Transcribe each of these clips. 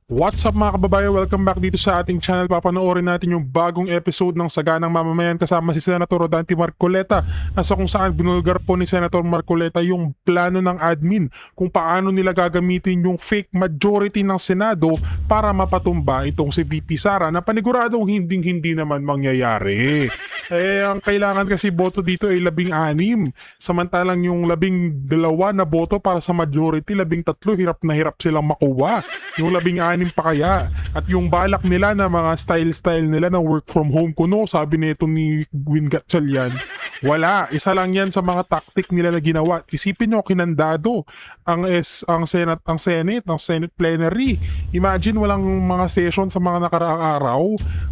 What's up mga kababayan? Welcome back dito sa ating channel. Papanoorin natin yung bagong episode ng Saganang Mamamayan kasama si Senator Rodante Marcoleta, nasa kung saan binulgar po ni Senator Marcoleta yung plano ng admin kung paano nila gagamitin yung fake majority ng Senado para mapatumba itong si VP Sara na paniguradong hindi naman mangyayari. Ang kailangan kasi boto dito ay 16, samantalang yung 12 na boto para sa majority, 13 hirap na hirap silang makuha. Yung 16 pa kaya. At yung balak nila na mga style nila na work from home kuno, sabi nito ni Gwin Gatchalian, wala. Isa lang yan sa mga tactic nila na ginawa. Isipin nyo, kinandado ang Senate plenary. Imagine walang mga session sa mga nakaraang araw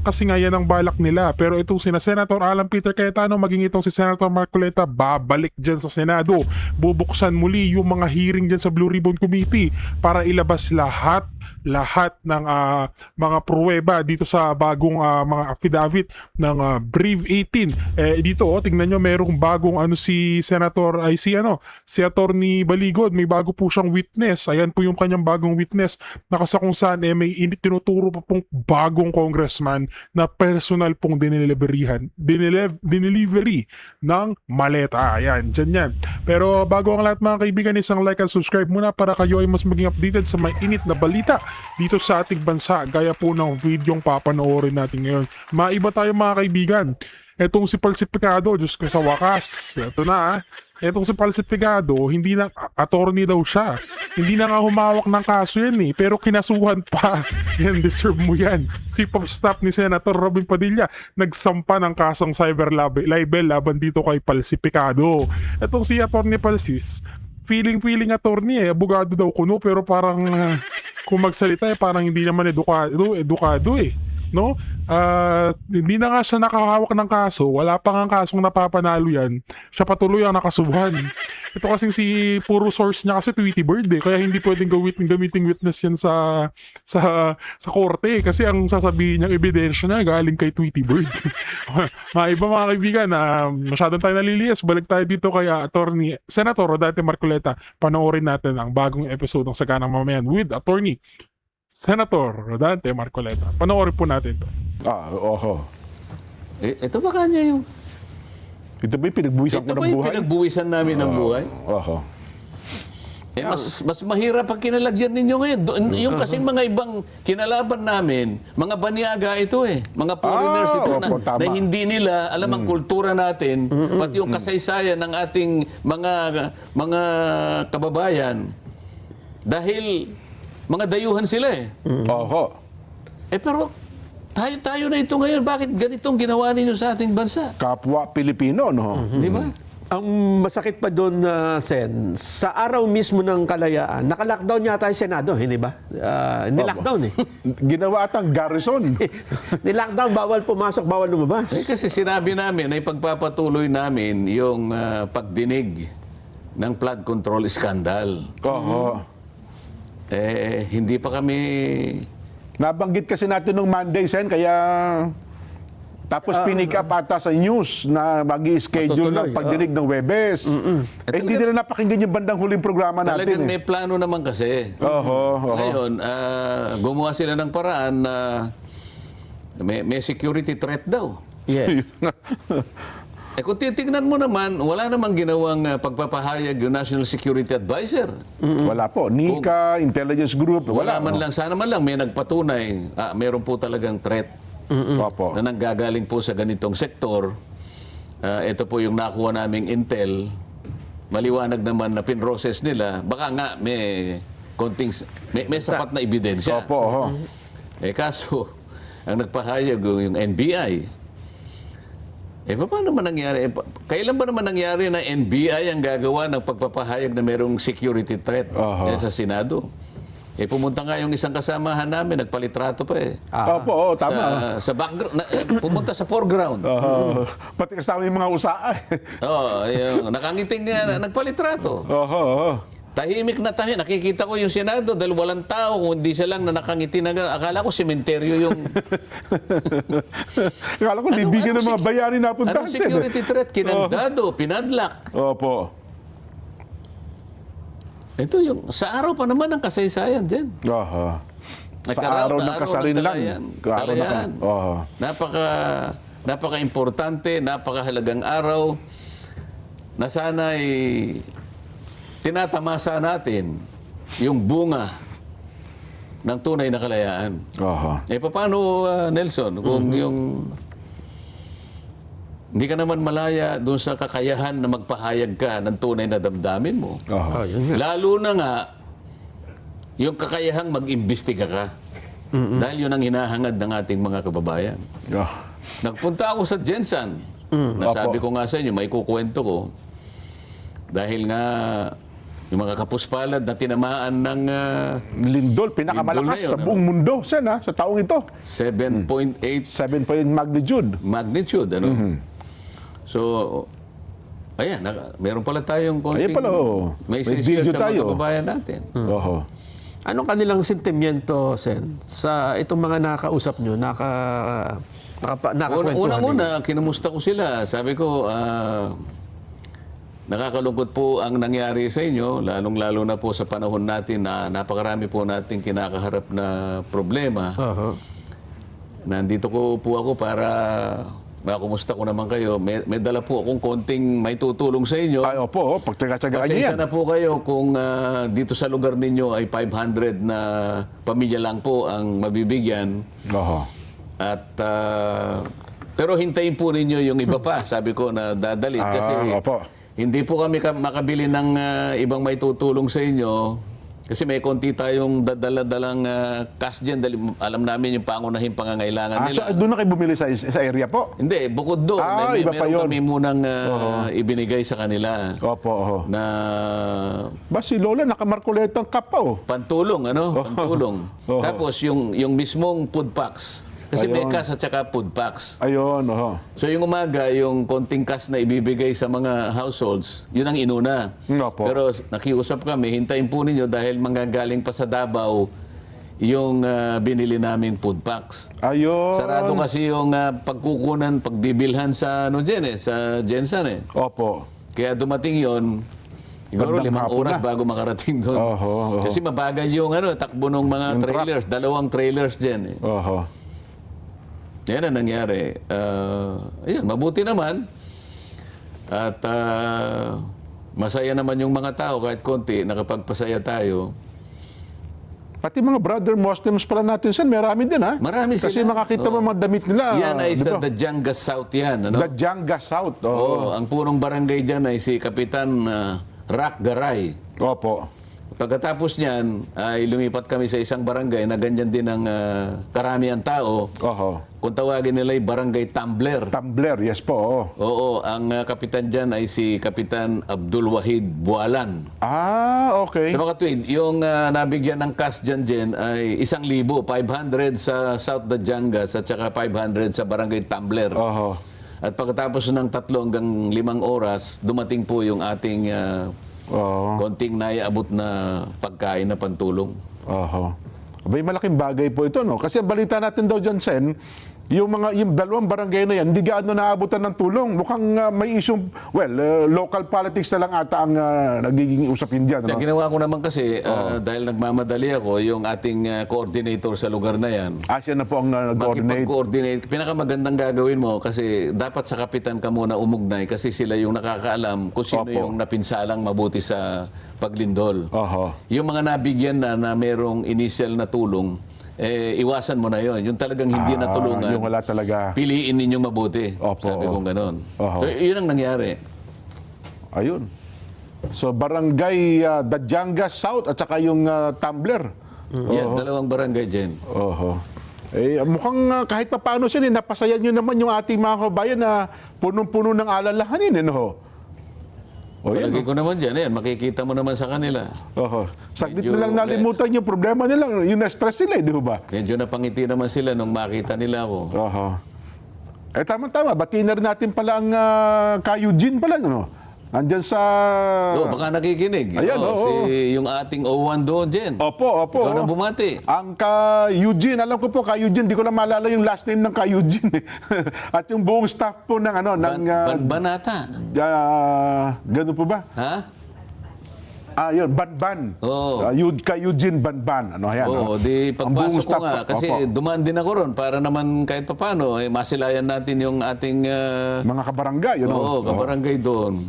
kasi nga yan ang balak nila. Pero itong sina Senator Alan Peter Cayetano, maging itong si Senator Marcoleta, babalik dyan sa Senado. Bubuksan muli yung mga hearing dyan sa Blue Ribbon Committee para ilabas lahat ng mga pruweba dito sa bagong mga affidavit ng Brave 18. Dito tingnan nyo, merong bagong si Attorney Baligod, may bago po siyang witness. Ayan po yung kanyang bagong witness na kung saan may tinuturo pa pong bagong congressman na personal pong dinelivery ng maleta. Ayan, dyan yan. Pero bago ang lahat mga kaibigan, isang like and subscribe muna para kayo ay mas maging updated sa may init na balita dito sa ating bansa, gaya po ng videong papanoorin natin ngayon. Maiba tayo mga kaibigan. Etong si Falsificado, Diyos ko sa wakas, ito na etong si Falsificado, hindi na attorney daw siya. Hindi na nga humawak ng kaso yan pero kinasuhan pa. Yan, deserve mo yan. Chief of Staff ni Senator Robin Padilla nagsampa ng kasong cyber libel laban dito kay Falsificado. Etong si Attorney Falsis, feeling attorney abogado daw kuno, pero parang kung magsalita parang hindi naman edukado no? Hindi na nga siya nakahawak ng kaso, wala pa nga kasong napapanalo yan, siya patuloy ang nakasuhan. Ito kasing puro source niya kasi Tweety Bird kaya hindi pwedeng gamiting witness yan sa korte kasi ang sasabihin niyang ebidensya na galing kay Tweety Bird. Maiba mga kaibigan, masyadong tayo naliliyas. Balik tayo dito kay Attorney Senator Rodante Marcoleta. Panoorin natin ang bagong episode ng Saganang Mamamayan with Attorney Senator Rodante Marcoleta. Panoorin po natin ito. Oho. Ito ba kanya yung... Ito ba yung pinagbuwisan ko ng buhay? Ito ba yung pinagbuwisan namin ng buhay? Oho. Mas mahirap ang kinalagyan ninyo ngayon. Yung kasing mga ibang kinalaban namin, mga banyaga ito mga foreigners ito opo, na hindi nila alam ang kultura natin, pati yung kasaysayan ng ating mga kababayan. Dahil mga dayuhan sila Oho. pero tayo na ito ngayon. Bakit ganitong ginawa ninyo sa ating bansa? Kapwa Pilipino, no? Di ba? Ang masakit pa doon, Sen, sa araw mismo ng kalayaan, naka-lockdown yata yung Senado, hindi ba? Nilockdown Ginawa atang garrison. Nilockdown, bawal pumasok, bawal lumabas. Kasi sinabi namin ay pagpapatuloy namin yung pagdinig ng flood control scandal. Oho. Hindi pa kami... Nabanggit kasi natin nung Monday, Sen, kaya... Tapos pinik up ata sa news na mag-i-schedule ng pagdinig ng Webes. Hindi nila napakinggan yung bandang huling programa natin. Talagang may plano naman kasi. Oho. Ngayon, gumawa sila ng paraan na may security threat daw. Yes. Kung titignan mo naman, wala namang ginawang pagpapahayag yung National Security Advisor. Wala po. NICA, Intelligence Group, Wala wala. man lang, sana man lang may nagpatunay. Meron po talagang threat Opo. na nanggagaling po sa ganitong sektor. Ito po yung nakuha naming intel. Maliwanag naman na pinroses nila. Baka nga may sapat na ebidensya. Opo. Oho. Kaso, ang nagpahayag yung NBI. Paano naman nangyari? Kailan ba naman nangyari na NBI ang gagawa ng pagpapahayag na merong security threat sa Senado? Pumunta nga yung isang kasamahan namin, nagpalitrato pa Opo, tama. Sa background, pumunta sa foreground. Pati kasama yung mga usaa. Yung nakangiting nga, nagpalitrato. Oho. Tahimik na tahimik. Nakikita ko yung Senado dahil walang tao, kung hindi siya lang na nakangiti na gano'n. Akala ko sementeryo yung... Akala ko libigan ng mga bayani na punta. Anong security threat? Kinandado, pinadlock. Opo. Ito yung, sa araw pa naman ang kasaysayan dyan. Aha. Sa araw ng kasarinlan. Kalayaan. Oo. Napaka-importante, napakahalagang araw na sana'y tinatamasa natin yung bunga ng tunay na kalayaan. Oo. Paano, Nelson, kung yung hindi ka naman malaya doon sa kakayahan na magpahayag ka ng tunay na damdamin mo. Oo. Yun nga. Lalo na nga, yung kakayahang mag-imbestiga ka. Dahil yun ang hinahangad ng ating mga kababayan. Oo. Nagpunta ako sa Jensan. Nasabi ko nga sa inyo, may kukwento ko. Dahil nga, yung mga kapuspalad na tinamaan ng Lindol, pinakamalakas Lindol na yun, sa buong mundo, Sen, sa taong ito. 7.8 7 point magnitude. magnitude. So, ayan, meron pala tayong konting Ayan pala, oo. may May share video sa mga tayo. kababayan natin. Oo. Anong kanilang sentimiento, Sen, sa itong mga nakausap nyo, nakakwentuhan Unang-una, kinumusta ko sila. Sabi ko, nakakalungkot po ang nangyari sa inyo, lalong-lalo na po sa panahon natin na napakarami po nating kinakaharap na problema. Aha. Nandito po ako para makumusta ko naman kayo. May dala po akong konting may tutulong sa inyo. Ay, opo, pagtsaga-tsagaan niyo Pasensya yan. na po kayo kung dito sa lugar ninyo ay 500 na pamilya lang po ang mabibigyan. Oo. At pero hintayin po ninyo yung iba pa, sabi ko na dadalhin kasi Opo. hindi po kami makabili ng ibang may tutulong sa inyo kasi may konti tayong dadala-dalang cash dyan. Alam namin yung pangunahing pangangailangan nila. Doon na kayo bumili sa area po? Hindi, bukod doon, Iba pa meron yun. kami munang ibinigay sa kanila Opo, oo. na Ba, si Lola nakamarkuletang kap pa, oh. pantulong, pantulong. Oo. Tapos yung mismong food packs. Kasi may Ayun. cash at saka food packs. Ayun, oo. So yung umaga, yung konting cash na ibibigay sa mga households, yun ang inuna. Opo. Pero nakiusap kami, hintayin po ninyo dahil manggagaling pa sa Davao yung binili naming food packs. Ayun. Sarado kasi yung pagkukunan, pagbibilhan sa sa Jensen . Opo. Kaya dumating yon siguro Bandang 5 hapon oras na. bago makarating doon. Oho. Kasi mabagal yung takbo ng mga Yung trailers, 2 trailers dyan . Oho. Yan ang nangyari. Ayun, mabuti naman. At masaya naman yung mga tao kahit konti, nakapagpasaya tayo. Pati mga brother Muslims pala natin, Sen, marami din, ha? Marami Kasi sila. makakita mo mga damit nila. Yan ay di sa ba? Dajanga South yan. Dajanga South. Oo, ang punong barangay dyan ay si Kapitan Rak Garay. Opo. Pagkatapos niyan, ay lumipat kami sa isang barangay na ganyan din ang karamihan tao. Oho. Kung tawagin nila ay Barangay Tumbler. Tumbler, yes po. Oo. Oo, ang kapitan dyan ay si Kapitan Abdul Wahid Bualan. Ah, okay. Sa mga tweed, yung nabigyan ng cash dyan ay 1,000, 500 sa South Dajangas at saka 500 sa Barangay Tumbler. Oho. At pagkatapos ng 3 hanggang 5 oras, dumating po yung ating Oo. konting naiabot na pagkain na pantulong. Oho. Abay, malaking bagay po ito, no? Kasi ang balita natin daw dyan, Sen, yung 2 barangay na yan, hindi gaano naabutan ng tulong. Mukhang may issue, local politics na lang ata ang nagiging usapin dyan, Ang no? ginawa ko naman kasi, dahil nagmamadali ako, yung ating coordinator sa lugar na yan, Siya na po ang nag-coordinate. makipag-coordinate. Pinakamagandang gagawin mo kasi dapat sa kapitan ka muna umugnay kasi sila yung nakakaalam kung sino Opo. yung napinsalang mabuti sa paglindol. Oho. Yung mga nabigyan na merong initial na tulong, iwasan mo na yon. Yung talagang hindi natulungan, Yung wala talaga. piliin ninyong mabuti. Opo, Sabi kong ganon. Oho. So, yun ang nangyari. Ayun. So, barangay Dajanga South at saka yung Tumbler. Yan, 2 barangay dyan. Oho. Mukhang kahit pa paano siya, napasaya nyo naman yung ating mga kabayan na punong-puno ng alalahanin, no? O yan, Palagi ko naman dyan. Yan, makikita mo naman sa kanila. Oho. Saglit Medyo- na lang nalimutan yung problema nila, yung na-stress sila, di ba? Medyo napangiti naman sila nung makita nila ako. Oho. Tama-tama. Batiin na rin natin pala ang Ka-Eugene pala, no? Andyan sa... Baka nakikinig. Ayan, oo. Yung ating O1 doon dyan. Opo. Ikaw nang bumati. Ang Ka-Eugene, alam ko po, Ka-Eugene, di ko lang maalala yung last name ng Ka-Eugene. At yung buong staff po ng Banata. ganun po ba? Ha? Yun, Banban. Oo. Kay Eugene Banban. Ano, ayan, Oo, oh. di Ang buong pagpasok ko staff, nga, kasi opo. dumaan din ako ron para naman kahit papano, masilayan natin yung ating Mga kabarangay, yun. oo, kabarangay doon.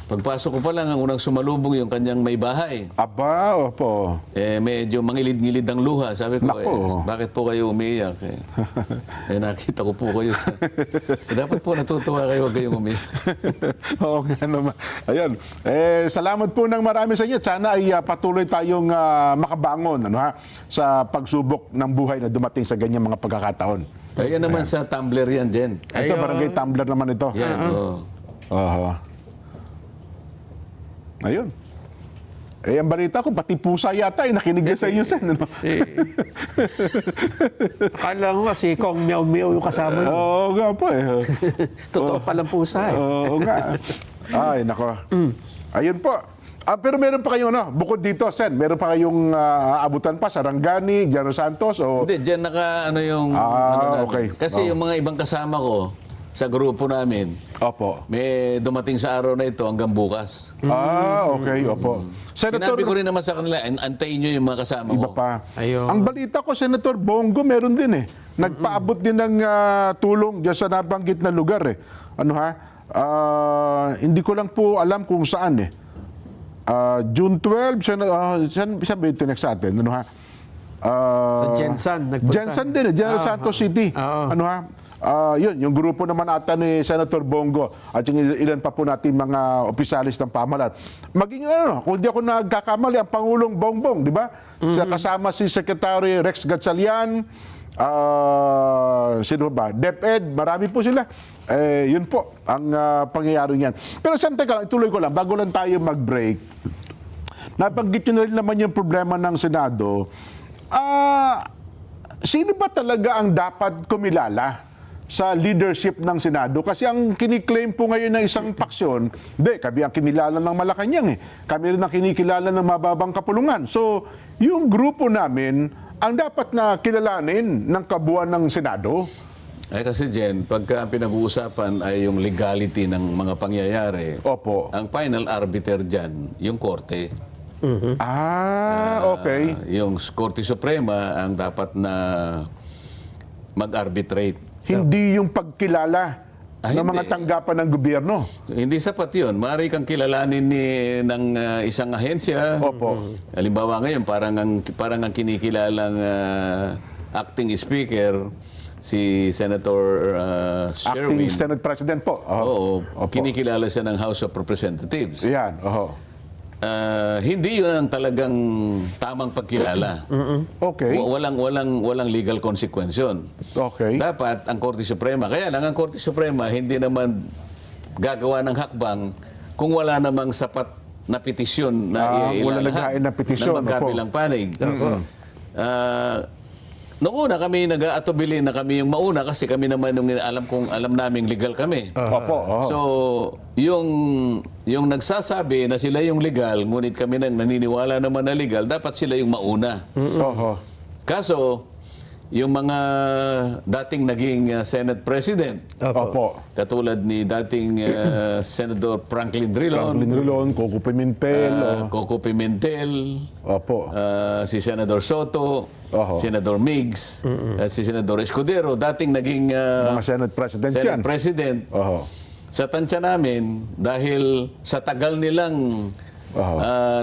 Pagpasok ko pa lang, ang unang sumalubong yung kanyang may bahay. Aba, opo. Medyo mangilid-ngilid ang luha. Sabi ko, Nako. bakit po kayo umiiyak? Nakita ko po kayo sa... dapat po natutuwa kayo, huwag kayong umiiyak. Oo nga naman. Ayun. Salamat po ng marami sa inyo. Sana ay patuloy tayong makabangon sa pagsubok ng buhay na dumating sa ganyang mga pagkakataon. Ayan naman sa Tumblr yan, Jen. Ito, Ayun. barangay Tumblr naman ito. Yan, oo. Oho. Ayun. Ang balita ko, pati pusa yata nakinig sa inyo, Sen. Ano? Akala ko nga si Kong Meow Meow yung kasama niyo. Oo nga po eh. Totoo palang pusa eh. Oo nga. Ay, nako. Ayun po. Pero meron pa kayong, bukod dito, Sen, meron pa kayong aabutan pa sa Rangani, General Santos, o... Hindi, dyan namin. okay. Kasi yung mga ibang kasama ko sa grupo namin, Opo. may dumating sa araw na ito hanggang bukas. Okay, opo. Sinabi ko rin naman sa kanila, antayin nyo yung mga kasama Iba ko. pa. Ayun. Ang balita ko, Senator Bongo, meron din eh. Nagpaabot din ng tulong dyan sa nabanggit na lugar eh. Ano ha? Hindi ko lang po alam kung saan eh. June 12, saan ba ito next sa atin? Ano ha? Sa Jensan, nagpunta. Jensan din eh, General Santos City. Oo. Ano ha? Yun, yung grupo naman ata ni Senator Bongo at yung ilan pa po natin mga opisyalis ng pamahalaan. Maging kung di ako nagkakamali, ang Pangulong Bongbong, di ba? Kasama si Secretary Rex Gatchalian, sino ba? DepEd, marami po sila. Yun po ang pangyayari niyan. Pero saan, teka lang, ituloy ko lang, bago lang tayo mag-break, nabanggit nyo na rin naman yung problema ng Senado. Sino ba talaga ang dapat kumilala sa leadership ng Senado? Kasi ang kiniklaim po ngayon ng isang paksyon, kami ang kinilala ng Malacanang eh. Kami rin ang kinikilala ng mababang kapulungan. So, yung grupo namin, ang dapat na kilalanin ng kabuuan ng Senado. Ay kasi Jen, pagka pinag-uusapan ay yung legality ng mga pangyayari, Opo. ang final arbiter dyan, yung korte. Okay. Yung Korte Suprema ang dapat na mag-arbitrate. Hindi yung pagkilala ng mga hindi. tanggapan ng gobyerno. Hindi sapat yun. Maaari kang kilalanin ng isang ahensya. Opo. Halimbawa ngayon, parang ang kinikilalang acting speaker, si Senator Acting Sherwin. Senate President po. Oo, Opo. kinikilala siya ng House of Representatives. Yan. Hindi yun ang talagang tamang pagkilala. Okay. Walang legal consequence yun. Okay. Dapat ang Korte Suprema, kaya lang ang Korte Suprema hindi naman gagawa ng hakbang kung wala namang sapat na petisyon na wala naghain ng petisyon, ng magkabilang panig. Noong una kami nag-aatubili na kami yung mauna kasi kami naman yung alam naming legal kami. Opo. So, yung nagsasabi na sila yung legal, ngunit kami nang naniniwala naman na legal, dapat sila yung mauna. Oho. Kaso, yung mga dating naging Senate President, Opo. katulad ni dating Senator Franklin Drilon, Franklin Rilon, Coco Pimentel. Coco Pimentel, Opo. si Senador Soto, Oho. Senador Migs, at si Senador Escudero, dating naging Mga Senate President Senate yan. President. Oho. Sa tansya namin, dahil sa tagal nilang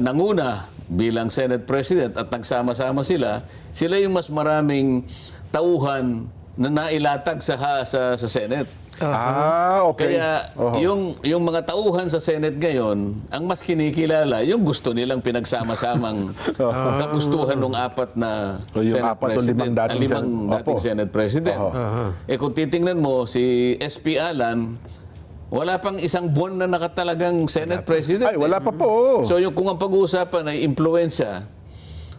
nanguna bilang Senate President at nagsama-sama sila yung mas maraming tauhan na nailatag sa Senate. Okay. Kaya yung mga tauhan sa Senate ngayon, ang mas kinikilala, yung gusto nilang pinagsama-samang kagustuhan ng apat na Yung Senate apat o President, limang dating limang Senate. dating Opo. Senate President. Kung titingnan mo, si SP Alan, wala pang isang buwan na nakatalagang Senate President. Ay, wala pa po. So yung kung ang pag-uusapan ay impluensya,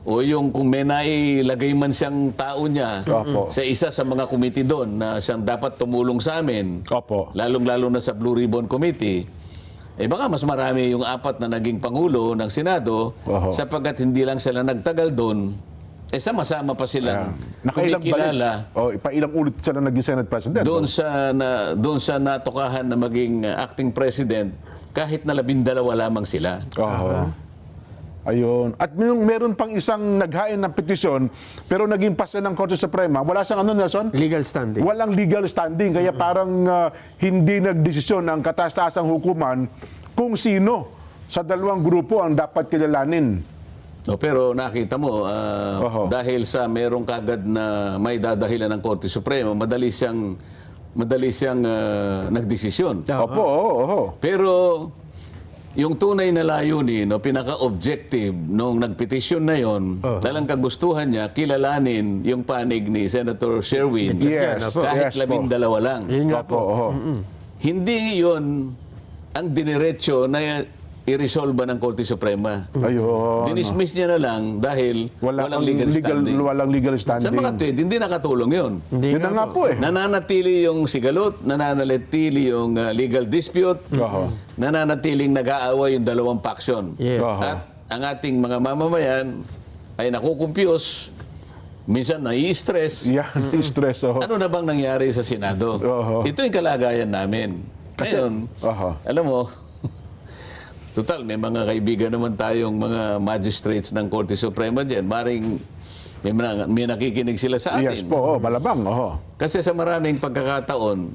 o yung kung may nailagay man siyang tao niya Opo. sa isa sa mga committee doon na siyang dapat tumulong sa amin, Opo. lalong-lalo na sa Blue Ribbon Committee, baka mas marami yung apat na naging Pangulo ng Senado sapagkat hindi lang sila nagtagal doon, sama-sama pa silang kumikilala Ipailang ulit siya na naging Senate President. doon sa natukahan na maging acting president kahit na 12 lamang sila. Oho. Ayun. At meron pang isang naghain ng petisyon, pero naging pasa ng Korte Suprema. Wala siyang ano, Nelson? Legal standing. Walang legal standing. Kaya parang hindi nagdesisyon ng kataas-taasang hukuman kung sino sa dalawang grupo ang dapat kilalanin. No, pero nakita mo, Oho. dahil sa merong kagad na may dadahilan ng Korte Suprema, madali siyang nagdesisyon. Opo, oo. Pero yung tunay na layunin, no, pinaka-objective nung nagpetisyon na yon, talang kagustuhan niya, kilalanin yung panig ni Senator Sherwin Yes, kahit yes po. 12 lang. Yun nga Opo, po. oo. Hindi yon ang diniretso na i-resolve ng Korte Suprema. Ayun. Dinismiss niya na lang dahil walang legal standing. Walang legal standing. Sa mga tweet, hindi nakatulong yun. Yun na nga po eh. Nananatili yung sigalot, nananatili yung legal dispute, Oho. nananatiling nag-aaway yung dalawang faction. Yes. Oho. At ang ating mga mamamayan ay nakukumpios, minsan nai-stress. Yan, stress. Oh. Ano na bang nangyari sa Senado? Oho. Ito yung kalagayan namin. Ngayon, Oho. alam mo, total, may mga kaibigan naman tayong mga magistrates ng Korte Suprema dyan. Maring may nakikinig sila sa atin. Yes po, malamang. Oho. Kasi sa maraming pagkakataon,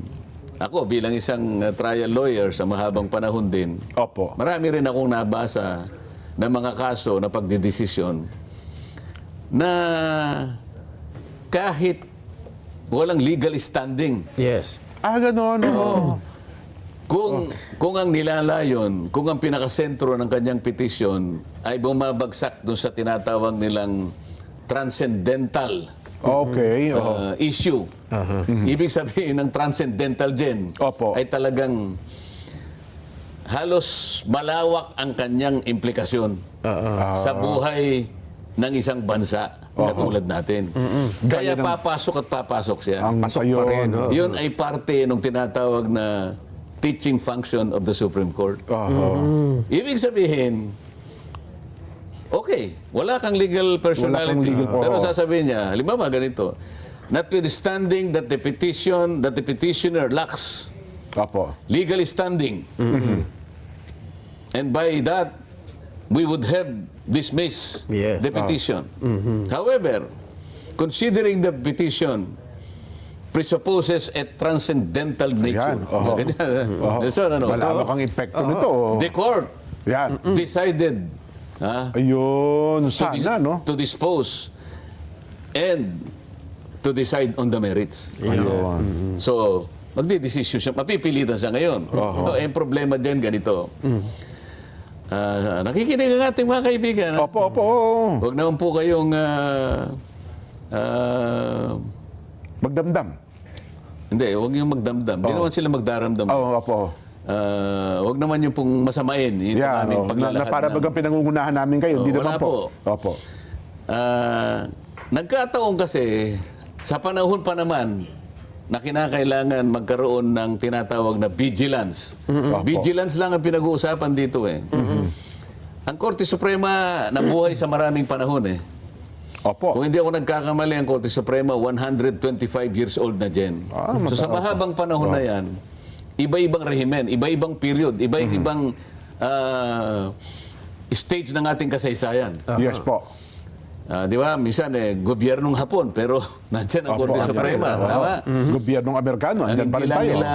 ako bilang isang trial lawyer sa mahabang panahon din, Opo. marami rin akong nabasa na mga kaso na pagdidesisyon na kahit walang legal standing, Yes. Ganon. Oo. kung ang nilalayon, kung ang pinakasentro ng kanyang petisyon ay bumabagsak doon sa tinatawag nilang transcendental Okay. Oo. issue. Ibig sabihin ng transcendental dyan Opo. ay talagang halos malawak ang kanyang implikasyon sa buhay ng isang bansa katulad natin. Kaya papasok at papasok siya. Ang Pasok pa rin, no? Yun ay parte ng tinatawag na teaching function of the Supreme Court. Oho. Ibig sabihin, okay, wala kang legal personality. legal- Pero Oo. sasabihin niya, halimbawa ganito, notwithstanding that the petitioner lacks Opo. legal standing, and by that, we would have dismissed Yes. the petition. However, considering the petition presupposes a transcendental nature. Yan. Oho. Ganyan. Oho. So, ano, Malawak ang epekto nito. the court Yan. decided Ayun. to, Sana, no? to dispose and to decide on the merits. Ayun. So, magdidesisyon siya. Mapipilitan siya ngayon. So, ang problema dyan ganito. Nakikinig ang ating mga kaibigan. Opo, opo. Oo. Huwag naman po kayong Magdamdam. hindi, huwag yung magdamdam. Hindi naman sila magdaramdam. Oo, opo. Huwag naman yung pong masamain yung Yan. aming Na paglalahad. para ng- bagang pinangungunahan namin kayo. Hindi wala naman po. Opo. Nagkataon kasi, sa panahon pa naman, na kinakailangan magkaroon ng tinatawag na vigilance. Opo. Vigilance lang ang pinag-uusapan dito eh. Ang Korte Suprema nabuhay sa maraming panahon eh. Opo. Kung hindi ako nagkakamali, ang Korte Suprema 125 years old na dyan. So sa mahabang panahon na yan, iba-ibang rehimen, iba-ibang period, iba-ibang stage ng ating kasaysayan. Yes po. Di ba? Minsan gobyernong Hapon, pero nandyan ang Korte Opo, Suprema. opo. Tama? Gobyernong Amerikano. Ang Andyan pa hindi rin lang tayo. nila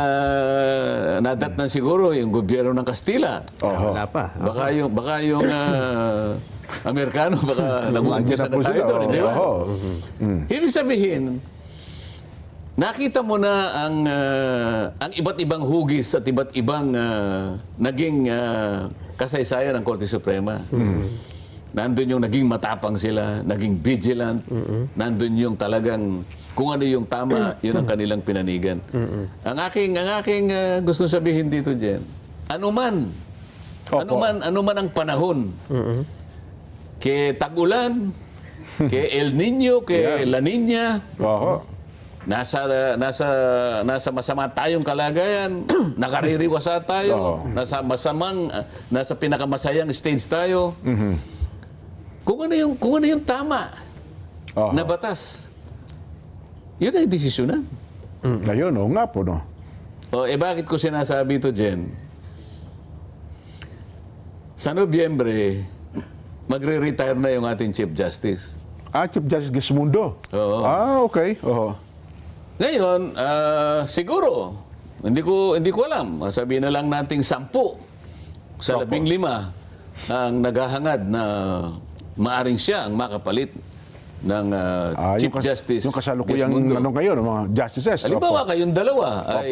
nadatnan siguro yung gobyerno ng Kastila. Oho. Wala pa. Baka yung Amerikano, baka nag-uumpisa na po tayo sila. doon, di ba? Oho. Ibig sabihin, nakita mo na ang iba't ibang hugis at iba't ibang naging kasaysayan ng Korte Suprema. Nandun yung naging matapang sila, naging vigilant, nandun yung talagang kung ano yung tama, yun ang kanilang pinanigan. Ang aking gusto sabihin dito, Jen, anuman ang panahon, ke tag-ulan, ke El Nino, ke La Nina, Oho. nasa masama tayong kalagayan, nakaririwasa tayo, nasa pinakamasayang stage tayo. Kung ano yung tama Oho. na batas, yun ay desisyonan. Ayun, oo nga po, no? Bakit ko sinasabi ito, Jen? Sa Nobyembre, magre-retire na yung ating Chief Justice. Chief Justice Gesmundo. Oo. Okay. Oo. Ngayon, siguro, hindi ko alam. Sabihin na lang nating 10 sa 15 ang naghahangad na maaring siya ang makapalit ng Chief Justice Yung kasalukuyang Gesmundo. ngayon, mga justices. Halimbawa, kayong dalawa ay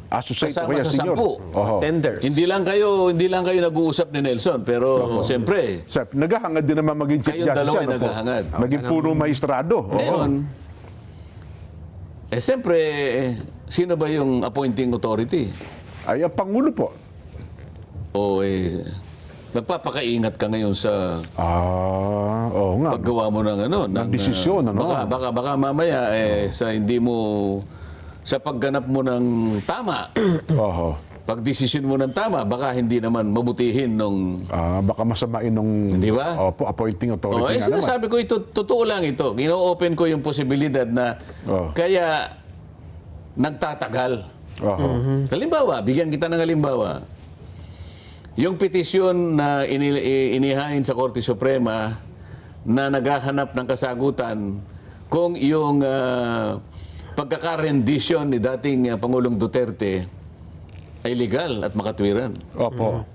Associate kasama kaya sa senior. 10. Oho. Tenders. Hindi lang kayo nag-uusap ni Nelson, pero siyempre, Sir, naghahangad din naman maging Chief Kayong Justice. dalawa ay ano po? naghahangad. Maging puno maestrado. Oo. ngayon, siyempre, sino ba yung appointing authority? Ay, ang Pangulo po. O nagpapakaingat ka ngayon sa Oo nga. paggawa mo ng ng desisyon, ano? Baka mamaya sa hindi mo sa pagganap mo ng tama, Oho. pagdesisyon mo ng tama, baka hindi naman mabutihin nung Baka masamain nung Di ba? Opo, appointing authority nga naman. sinasabi ko ito, totoo lang ito. Gino-open ko yung posibilidad na kaya nagtatagal. Oho. Halimbawa, bigyan kita ng halimbawa. Yung petisyon na inihain sa Korte Suprema na naghahanap ng kasagutan kung yung pagkaka-rendition ni dating Pangulong Duterte ay legal at makatwiran. Opo.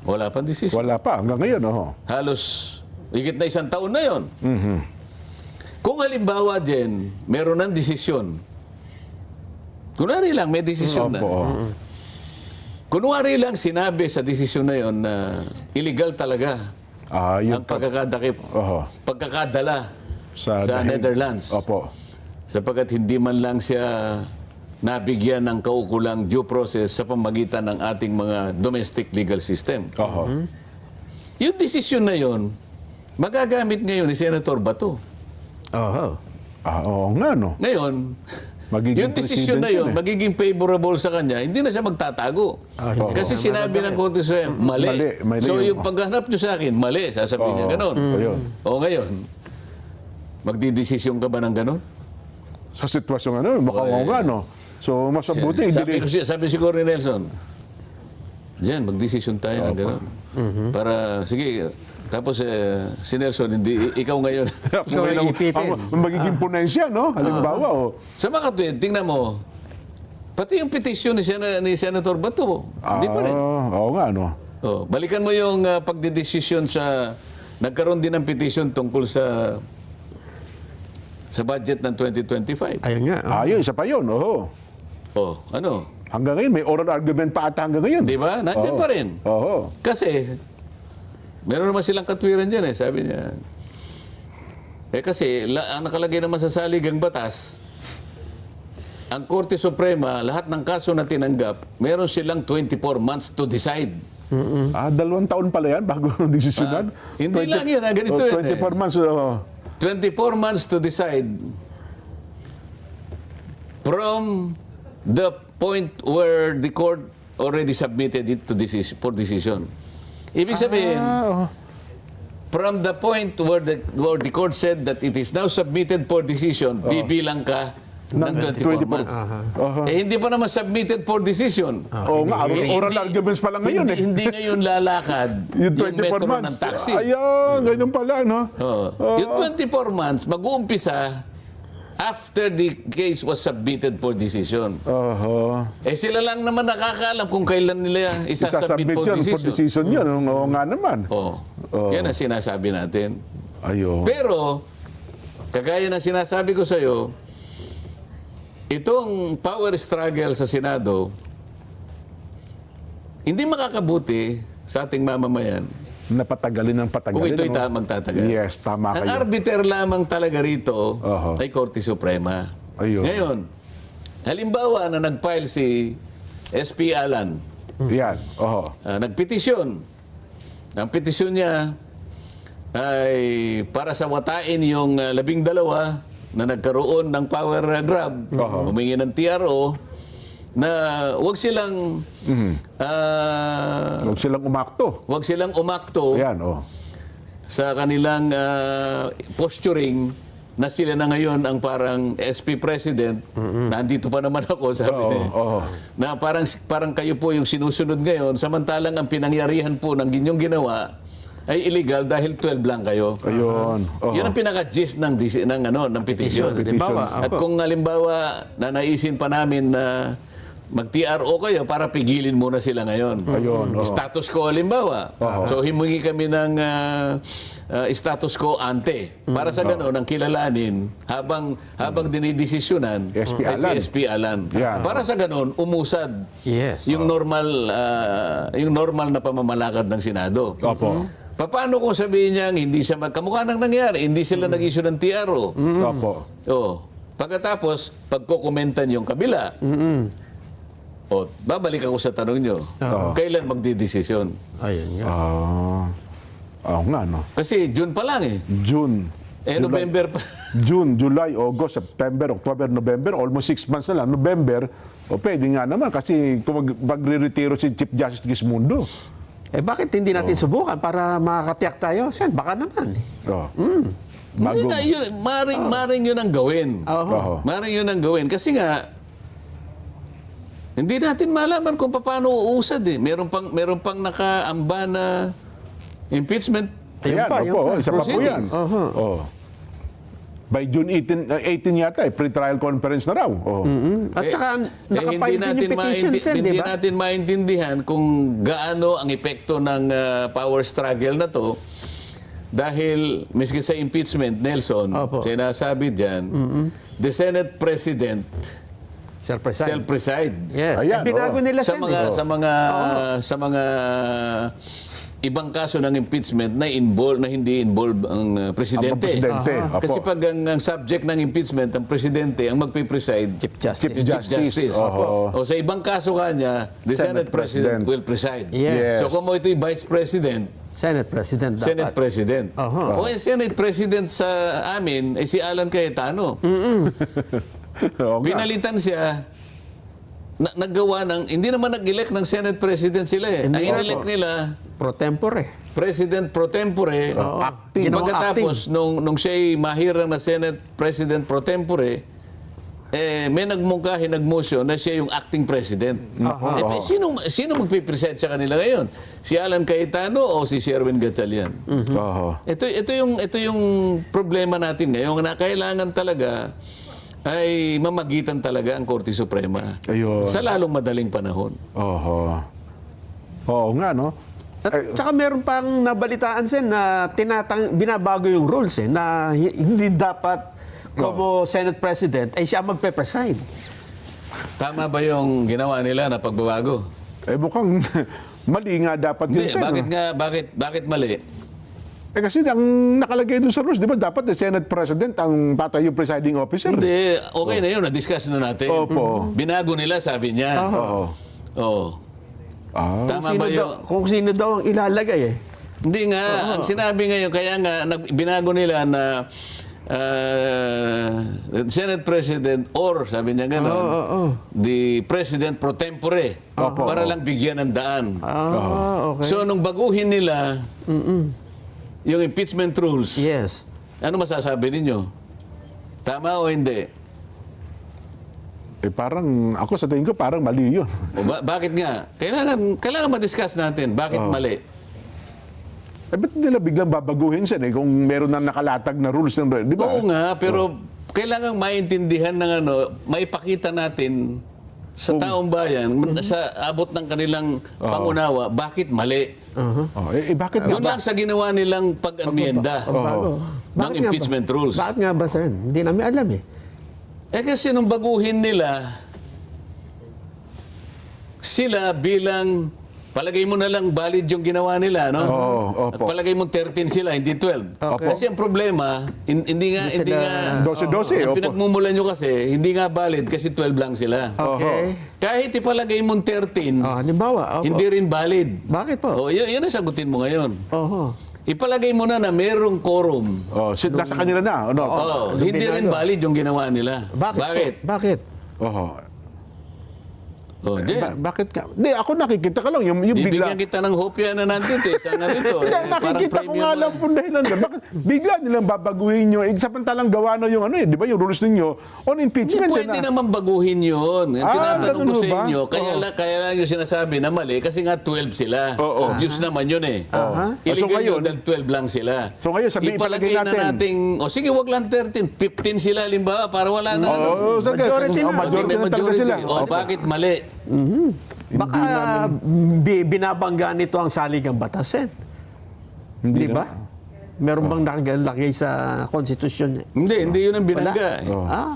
Wala pang desisyon. Wala pa. Hanggang ngayon, Halos higit na 1 taon na yon. Kung halimbawa din, meron ng desisyon. Kunwari lang, may desisyon na. Opo. Kunwari lang sinabi sa desisyon na yon na illegal talaga Yung ang pagkakadala sa Netherlands. Opo. Sapagkat hindi man lang siya nabigyan ng kaukulang due process sa pamagitan ng ating mga domestic legal system. Oho. Yung desisyon na yon, magagamit ngayon ni Senator Bato. Oo. Oo nga, no? Ngayon, Magiging yung desisyon na president yun, yan, magiging favorable sa kanya, hindi na siya magtatago. Kasi sinabi ng Korte Suprema, mali. Mali So yun. yung paghanap nyo sa akin, mali. Sasabihin niya ganon. Ayun. O ngayon, magdidesisyon ka ba ng ganon? Sa sitwasyon baka oo nga, no? So, mas mabuti. Sabi siguro ni Nelson, Jen, magdesisyon tayo ng ganon. Para, sige, tapos si Nelson, ikaw ngayon. So, ipitin. Magiging ponensya, no? Halimbawa, Sa mga katwid, tingnan mo, pati yung petition ni Senator Bato, hindi pa rin. Oo nga, no? Balikan mo yung pagdidesisyon sa... Nagkaroon din ng petition tungkol sa budget ng 2025. Ayun nga. Ayun, isa pa yun, oo. Ano? Hanggang ngayon, may oral argument pa ata hanggang ngayon. Di ba? Nandiyan pa rin. Oo. Kasi, meron naman silang katwiran dyan sabi niya. Kasi, ang nakalagay naman sa saligang batas, ang Korte Suprema, lahat ng kaso na tinanggap, meron silang 24 months to decide. 2 taon pala yan bago desisyonan. Hindi lang yun, ganito yun 24 months, 24 months to decide from the point where the court already submitted it to for decision. Ibig sabihin, from the point where the court said that it is now submitted for decision, bibilang ka ng 24 months. Hindi pa naman submitted for decision. Oo nga, oral arguments pa lang ngayon Hindi ngayon lalakad yung yung 24 metro months. ng taxi. Ayun, ganyan pala, no? Yung 24 months, mag-uumpisa after the case was submitted for decision. Sila lang naman nakakaalam kung kailan nila isasubmit for yun, decision. for decision yun. Oo nga naman. Yan ang sinasabi natin. Ayun. Pero, kagaya ng sinasabi ko sa iyo, itong power struggle sa Senado, hindi makakabuti sa ating mamamayan Napatagalin ng patagalin. kung ito'y magtatagal. Yes, tama Ang kayo. arbiter lamang talaga rito ay Korte Suprema. Ayun. Ngayon, halimbawa na nag-file si SP Alan, Yan. nagpetisyon. Ang petisyon niya ay para sa watain yung 12 na nagkaroon ng power grab, humingi ng TRO, na huwag silang Huwag silang umakto. Yan, sa kanilang posturing na sila na ngayon ang parang SP President. Nandito pa naman ako, sabi niya. Na parang kayo po yung sinusunod ngayon, samantalang ang pinangyarihan po ng inyong ginawa ay illegal dahil 12 lang kayo. Ayun. Oo. Yun ang pinaka-gist ng petition. Halimbawa, At kung halimbawa nanaisin pa namin na mag-TRO kayo para pigilin muna sila ngayon. Ayun, oo. Status quo halimbawa. So himungi kami ng status quo ante. Para sa gano'n, ang kilalanin habang dinidesisyonan SP ay si Alan. SP Alan. Yeah. Para sa gano'n, umusad Yes. yung normal na pamamalakad ng Senado. Opo. Paano kung sabihin niya hindi siya magkamukha nang nangyari, hindi sila nag-issue ng TRO? Opo. Oh. Pagkatapos, pagkukomentan yung kabila, babalik ako sa tanong nyo, kailan magdidesisyon? Ayun nga. Oo nga, no? Kasi June pa lang eh. June. November pa. June, July, August, September, October, November, almost 6 months na lang. November, pwede nga naman kasi kung magre-retiro si Chief Justice Gismundo. Bakit hindi natin subukan para makakatiyak tayo? Sen, baka naman. Hindi na, yun, maring yun ang gawin. Oo. Maring yun ang gawin. Kasi nga, hindi natin malaman kung paano uusad eh. Meron pang nakaamba na impeachment. Ayan, opo, isa pa po yan. proceedings. Oo. By June 18 yata, pre-trial conference na raw. Oo. At saka, nakapile din yung petition, Sen, di hindi ba? natin maintindihan kung gaano ang epekto ng power struggle na to. Dahil, miski sa impeachment, Nelson, Opo. sinasabi dyan, the Senate President Self-preside. self-preside. Yes. Ayan, Binago nila, Sa Sen. mga, sa mga ibang kaso ng impeachment na hindi involved ang presidente. Ang presidente, opo. Kasi pag ang subject ng impeachment, ang presidente, ang magpipreside, Chief Justice. Chief Justice. Opo. Oho. O sa ibang kaso kanya, the Senate Senate President President. will preside. Yes. So kung mo ito'y Vice President, Senate President dapat. Senate President. Oho. O yung Senate President sa amin, ay si Alan Cayetano. Oo nga. Pinalitan siya, naggawa ng, hindi naman nag-elect ng Senate President sila eh. Ang in-elect nila, Pro tempore. President pro tempore. Acting. Ginawang Pagkatapos, nung siya'y mahirang na Senate President pro tempore, may nag-motion na siya yung acting president. Sino magpipresent sa kanila ngayon? Si Alan Cayetano o si Sherwin Gatchalian? Oo. Ito yung problema natin ngayon na kailangan talaga ay mamagitan talaga ang Korte Suprema Ayun. sa lalong madaling panahon. Oo. Oo nga, no? At saka meron pang nabalitaan, Sen, na binabago yung rules, na hindi dapat como Senate President ay siya magpe-preside. Tama ba yung ginawa nila na pagbabago? Mukhang mali nga dapat yun, Hindi, Sen, bakit no? nga bakit mali? Kasi ang nakalagay doon sa rules, di ba, dapat the Senate President ang patay yung presiding officer. Hindi, okay na yun, na-discuss na natin. Opo. Binago nila, sabi niya. Oo. Oo. Tama ba yun? Kung sino daw ang ilalagay Hindi nga, ang sinabi ngayon, kaya nga binago nila na Senate President or, sabi niya gano'n, the President pro tempore, para lang bigyan ng daan. Okay. So, nung baguhin nila yung impeachment rules, Yes. ano masasabi ninyo? Tama o hindi? Parang, ako sa tingin ko, parang mali yun. O bakit nga? Kailangan ma-discuss natin. Bakit mali? Ba't nila biglang babaguhin siya kung meron na nakalatag na rules ng, di ba? Oo nga, pero kailangan maintindihan ng maipakita natin sa taong bayan, sa abot ng kanilang pangunawa, bakit mali? Bakit nga Doon ba? lang sa ginawa nilang pag-amyenda ng impeachment rules. Bakit nga ba, Sen? Hindi namin alam Kasi nung baguhin nila, sila bilang, palagay mo na lang valid yung ginawa nila, no? Oo, opo. At palagay mo 13 sila, hindi 12. Okay. Kasi ang problema, hindi nga, 12-12, ang opo. pinagmumulan nyo kasi, hindi nga valid kasi 12 lang sila. Okay. Kahit ipalagay mo 13, Halimbawa. hindi rin valid. Bakit po? Yun ang sagutin mo ngayon. Oho. Ipalagay mo na merong quorum. Nasa kanila na. Ano? Hindi rin valid yung ginawa nila. Bakit? Bakit? Po? Bakit? Oo. Oh, Jen. Bakit ka? Hindi, ako nakikita ka lang. Yung bigla. Bibigyan kita ng hopya na nandito eh. Sa nandito. Hindi, nakikita ko nga lang kung dahilan doon. Bakit bigla nilang babaguhin nyo? Samantalang gawa na yung di ba yung rules ninyo on Hindi impeachment. pwede naman baguhin yun. Tinatanong ganun ko ho sa ba? inyo, kaya lang yung sinasabi na mali, kasi nga 12 sila. Oo. Obvious naman yun eh. So Illegal ngayon- yun dahil 12 lang sila. So ngayon, ipalagay na natin. nating, sige, wag lang 13, 15 sila, limbawa, para wala na. Majority na. Pag may na talaga majority. sila. O, bakit mali? Baka binabangga nito ang saligang batas, Di ba? Meron bang nakalagay sa konstitusyon niya? Hindi yun ang binangga. eh. Ah,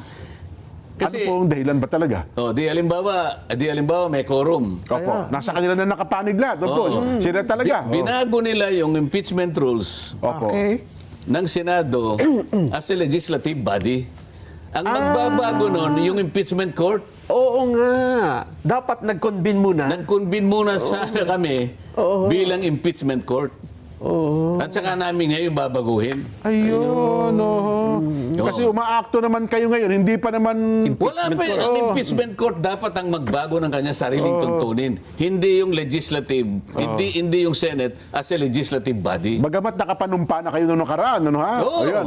Kasi, Ano po ang dahilan ba talaga? di halimbawa may quorum. Opo. Nasa kanila na nakapanig lahat. Opo. Sila talaga. Binago nila yung impeachment rules Opo. okay. ng Senado as a legislative body. Ang magbabago nun, yung impeachment court, Oo nga. Dapat nag-convene muna. nag-convene muna sana kami bilang impeachment court. At saka namin ngayon babaguhin. Ayun. Kasi umaakto naman kayo ngayon. Hindi pa naman... Wala pa yun. Ang impeachment court dapat ang magbago ng kanya sariling tuntunin. Hindi yung legislative, hindi yung Senate as a legislative body. Bagamat nakapanumpa na kayo noong nakaraan. Ha? Oo. Ayan,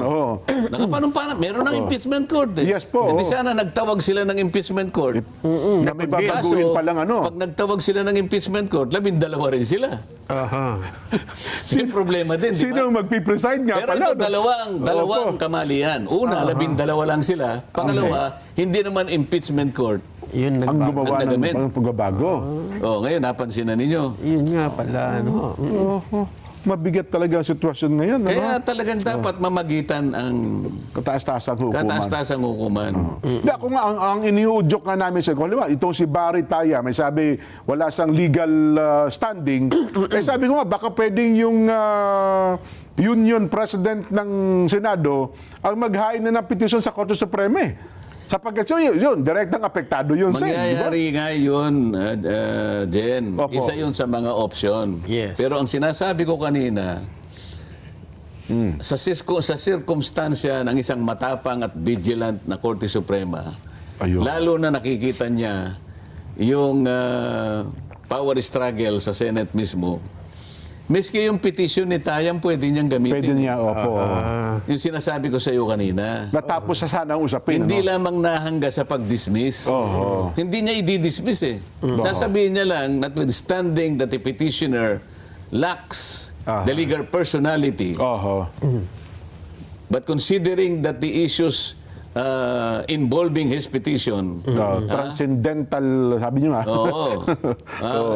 Nakapanumpa na. Meron ng impeachment court eh. Yes po, Hindi oo. sana nagtawag sila ng impeachment court. Na may babaguhin pa lang pag nagtawag sila ng impeachment court, 12 rin sila. May problema din, di Sino ba? ang magpipreside nga Pero pala? ito, dalawang kamalian. Una, 12 lang sila. Pangalawa, hindi naman impeachment court. Yun Ang nagbago. gumawa Ang ng nagamin. pagbabago. Ngayon, napansin na ninyo. Yun nga pala. Mabigat talaga ang sitwasyon ngayon. Kaya talagang dapat mamagitan ang Kataas-taas ang hukuman. kataas-taasang hukuman. Hindi, ako nga, ang iniudyok nga namin sa halimbawa, itong si Barry Taya, may sabi, wala siyang legal standing. Sabi ko nga, baka pwedeng yung union president ng Senado ang maghain na ng petisyon sa Korte Suprema. Sapagkat yun, direktang apektado yun, Sen. Di ba? Mangyayari nga yun, Jen. Opo. Isa yun sa mga option. Yes. Pero ang sinasabi ko kanina, sa circumstansya ng isang matapang at vigilant na Korte Suprema, Ayun. lalo na nakikita niya yung power struggle sa Senate mismo, miski yung petition ni Tayang pwede niyang gamitin. Pwede niya, opo. Yung sinasabi ko sa iyo kanina. Natapos sa sana ang usapin. Hindi ano? lamang nahangga sa pag-dismiss. Oo. Hindi niya i-dismiss eh. Sasabihin niya lang, notwithstanding that the petitioner lacks the legal personality, Oho. but considering that the issues involving his petition Transcendental, sabi niyo nga.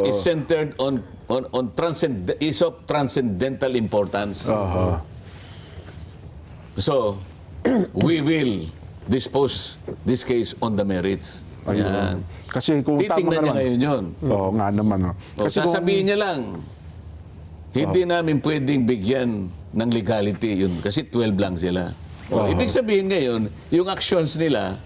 is centered on is of transcendental importance. So, we will dispose this case on the merits. Ayan. Kasi kung tama Titingnan ka niya naman. ngayon yun. Oo nga naman. Kasi Sasabihin niya lang, hindi namin pwedeng bigyan ng legality yun kasi 12 lang sila. Ibig sabihin ngayon, yung actions nila,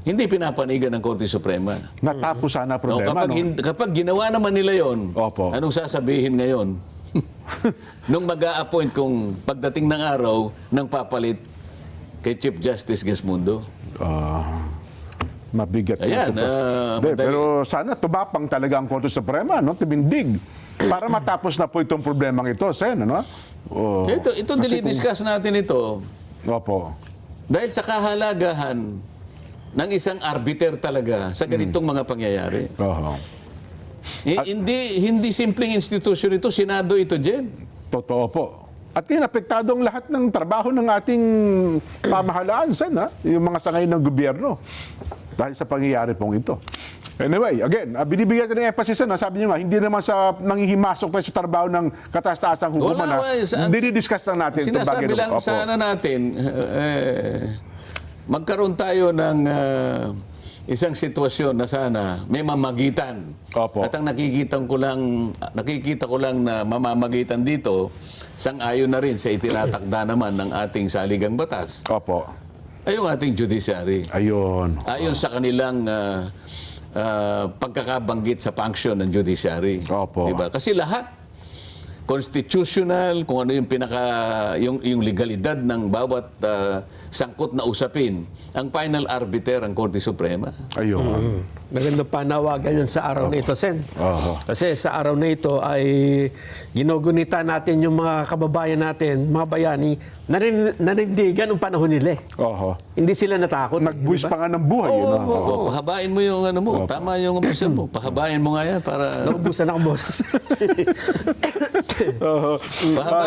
hindi pinapanigan ng Korte Suprema. natapos sana problema. Kapag ginawa naman nila yon, Opo. anong sasabihin ngayon? Nung mag-a-appoint kung pagdating ng araw ng papalit kay Chief Justice Gesmundo. Mabigat. na Ayan, sitwasyon. Hindi, madali. pero sana tumapang talaga ang Korte Suprema, no? Tumindig. Para matapos na po itong problemang ito, Sen, ano? Oh. Ito dinidiscuss natin ito Opo. dahil sa kahalagahan ng isang arbiter talaga sa ganitong mga pangyayari. Oho. Hindi simpleng institusyon ito, Senado ito, Jen. Totoo po. At kaya apektado ang lahat ng trabaho ng ating pamahalaan, Sen, ha? Yung mga sangay ng gobyerno. Dahil sa pangyayari pong ito. Anyway, again, binibigyan natin ng emphasis, na sabi niyo nga, hindi naman sa nangihimasok tayo sa trabaho ng kataas-taasang hukuman. Dinidiscuss lang natin itong bagay. Sinasabi lang Opo. sana natin, magkaroon tayo ng isang sitwasyon na sana may mamagitan. Opo. At ang nakikita ko lang na mamamagitan dito, sang-ayon na rin sa itinatakda naman ng ating saligang batas, Opo. ay yung ating judiciary. Ayun. Ayon sa kanilang pagkakabanggit sa function ng judiciary. Opo. Diba? Kasi lahat constitutional, kung ano yung yung legalidad ng bawat sangkot na usapin, ang final arbiter ang Korte Suprema. Ayun. Magandang panawagan yan sa araw na ito, Sen. Oho. Kasi sa araw na ito ay ginugunita natin yung mga kababayan natin, mga bayani, nanindigan ang panahon nila. Oho. Hindi sila natakot. Nagbuwis di ba? pa nga ng buhay. yun, ah. O, pahabain mo yung ano mo. Tama yung umpisa mo. Pahabain mo nga yan para... Naubusan ako, boses. Oho. Pahabain